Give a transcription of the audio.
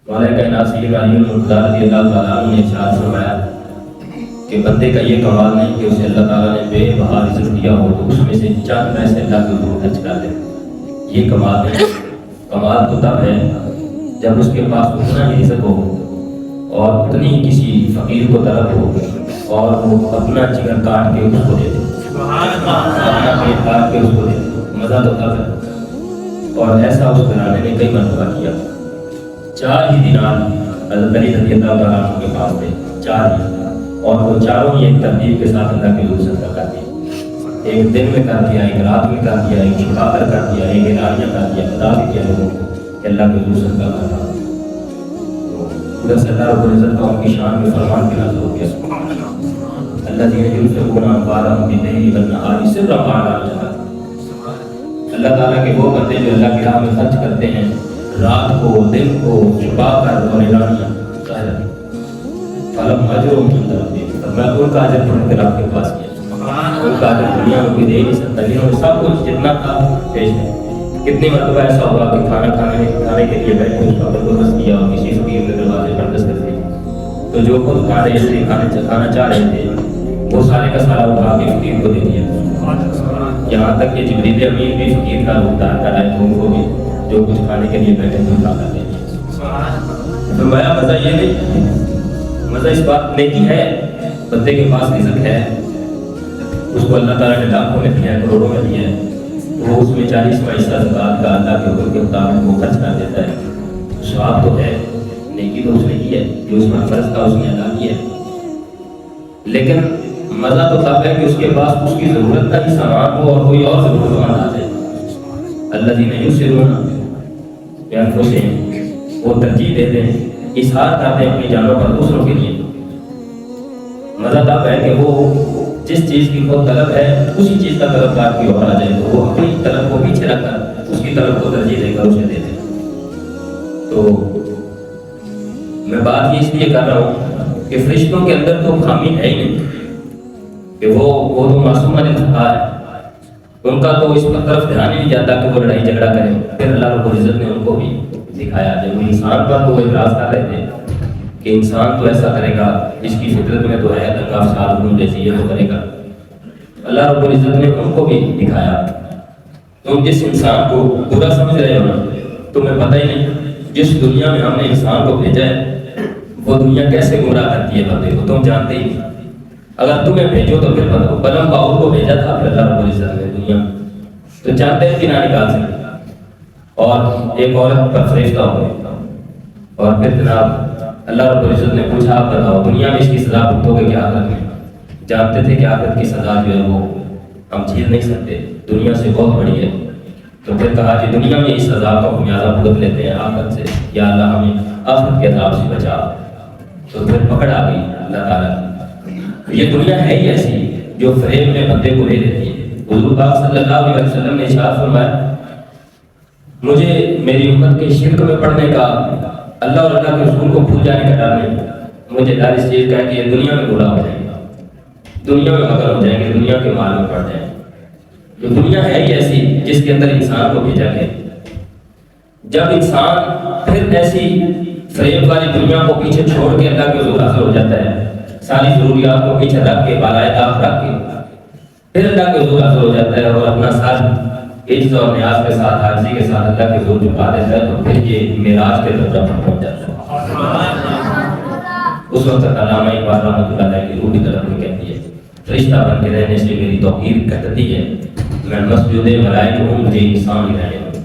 مولا کائنات سید علی المرتضیٰ رضی اللہ تعالیٰ عنہ نے ارشاد فرمایا کہ بندے کا یہ کمال نہیں کہ اسے اللہ تعالیٰ نے بے بہا رزق دیا ہو تو اس میں سے چند پیسے اللہ کے اوپر خرچ کر دے. یہ کمال نہیں. کمال تو تب ہے جب اس کے پاس اتنا ہی رزق ہو اور اتنی ہی کسی فقیر کو طلب ہو اور وہ اپنا جگر کاٹ کے اس کو دے دے, اپنا پیٹ کاٹ کے اس کو دے دے. مزہ تو تب ہے. اور ایسا اس گھرانے نے کئی مرتبہ کیا. 4 ہی دینار حضرت علی رضی اللہ تعالیٰ عنہ کے پاس تھے, 4 ہی, اور وہ چاروں ہی ایک ترتیب کے ساتھ اللہ کے حضور صدقہ کر دیا. ایک دن میں کر دیا, ایک رات میں کر دیا, ایک چھپا کر دیا, ایک اعلانیہ کر دیا. بتا بھی کیا لوگوں کو کہ اللہ کے حضور صدقہ کر رہا. ادھر سے اللہ رب العزت کا ان کی شان میں فرمان بھی نازل ہو گیا. الذین ينفقون اموالهم باللیل والنہار سرا وعلانیہ. اللہ تعالیٰ کے وہ بندے جو اللہ کی راہ میں خرچ کرتے ہیں رات کو, دن کو, چھپا کر اور اعلانیہ ظاہر. فلم اجرهم عند ربهم, میں ان کا اجر پڑھ کر آپ کے پاس کیا. ان کا اجر دنیا میں کوئی دے نہیں سکتا. انہوں نے سب کچھ جتنا تھا پیش ہے. کتنی مرتبہ ایسا ہوا کہ کھانے کے لیے بیٹھے اس کا بندوبست کیا اور کسی فقیر کے دروازے پر دستک دی تو جو خود کھا رہے تھے, کھانا چاہ رہے تھے, وہ سارے کا سارا اٹھا کے فقیر کو دے دیا. یہاں تک کہ جبریل امین بھی فقیر کا روزگار کرائے تو ان کو بھی جو کچھ کھانے کے لیے بیٹھے تھے اٹھا کر دے دیا. فرمایا مزہ یہ نہیں, مزہ اس بات نیکی ہے. بندے کے پاس رزق ہے, اس کو اللہ تعالیٰ نے لاکھوں میں دیا ہے, کروڑوں میں دیا ہے, وہ اس میں 40واں حصہ زکوٰۃ کا اللہ کے حکم کے مطابق وہ خرچ کر دیتا ہے. ثواب تو ہے, نیکی تو اس نے کی ہے, جو اس پر فرض تھا اس نے ادا کیا ہے. لیکن مزہ تو تب ہے کہ اس کے پاس اس کی ضرورت کا ہی سامان ہو اور کوئی اور ضرورت مند آ جائے. الذین یؤثرون بانفسہم, وہ ترجیح دیتے ہیں, اظہار کرتے ہیں اپنی جانوں پر دوسروں کے لیے. مزہ تب ہے کہ وہ جس چیز کی خود طلب ہے اسی چیز کا طلبگار کی اور آ جائے تو وہ اپنی طلب کو پیچھے رکھ کر اس کی طلب کو ترجیح دے کر اسے دیتے ہیں. تو میں بات یہ اس لیے کر رہا ہوں کہ فرشتوں کے اندر تو خامی ہے ہی نہیں کہ وہ تو معصوم انتہا ہے. ان کا تو اس طرف دھیان ہی نہیں جاتا کہ وہ لڑائی جھگڑا کریں. پھر اللہ رب العزت نے ان کو بھی دکھایا جب وہ انسان پر تو اعتراض کر رہے تھے کہ انسان تو ایسا کرے گا, اس کی فطرت میں تو ہے دنگا فساد خون جیسی, یہ تو کرے گا. اللہ رب العزت نے ان کو بھی دکھایا. تم جس انسان کو برا سمجھ رہے ہو نا, تمہیں پتہ ہی نہیں جس دنیا میں ہم نے انسان کو بھیجا ہے وہ دنیا کیسے گمراہ کرتی ہے بندے کو, تم جانتے ہی. اگر تمہیں بھیجو تو پھر بتاؤ. بلم باؤ کو بھیجا تھا پھر اللہ رب العزت نے دنیا تو جانتے ہیں کہ نہ نکال سکتے. اور ایک عورت پر فرشتہ ہو گئے اور پھر جناب اللہ رب العزت نے پوچھا آپ بتاؤ دنیا میں اس کی سزا بھگتو گے کیا آخرت میں؟ جانتے تھے کہ آخرت کی سزا جو ہے وہ ہم جھیل نہیں سکتے, دنیا سے بہت بڑی ہے. تو پھر کہا کہ دنیا میں اس عذاب کا خمیازہ بھگت لیتے ہیں آخرت سے, یا اللہ ہمیں آخرت کے عذاب سے بچا. تو پھر پکڑ آ گئی اللہ تعالیٰ کی. یہ دنیا ہے ہی ایسی جو فریب میں بندے کو لے لیتی ہے. حضور پاک صلی اللہ علیہ وسلم نے ارشاد فرمایا مجھے میری امت کے شرک میں پڑنے کا, اللہ اور اللہ کے رسول کو بھول جانے کا ڈر نہیں. مجھے ڈر اس چیز کا ہے کہ یہ دنیا میں گمراہ ہو جائیں گے, دنیا میں مغرور ہو جائیں گے, دنیا کے مال میں پڑ جائیں گے. تو دنیا ہے ہی ایسی جس کے اندر انسان کو بھیجا گیا. جب انسان پھر ایسی فریب والی دنیا کو پیچھے چھوڑ کے اللہ کے حضور حاضر ہو جاتا ہے, ساری ضروریات کو پیچھے رکھ کے بالائے طاق رکھ کے پھر اللہ کے حضور حاضر ہو جاتا ہے اور اپنا سر عجز اور نیاز کے ساتھ, عاجزی کے ساتھ اللہ کے حضور جھکا دیتا ہے, تو پھر یہ معراج کے درجہ پر پہنچ جاتا ہے. اس وقت علامہ اقبال رحمۃ اللہ علیہ کی روح کی طرف میں کہتی ہے فرشتہ بن کے رہنے سے میری توقیر گھٹتی ہے, میں مسجد ملائکہ ہوں مجھے انسان ہی رہنے دو.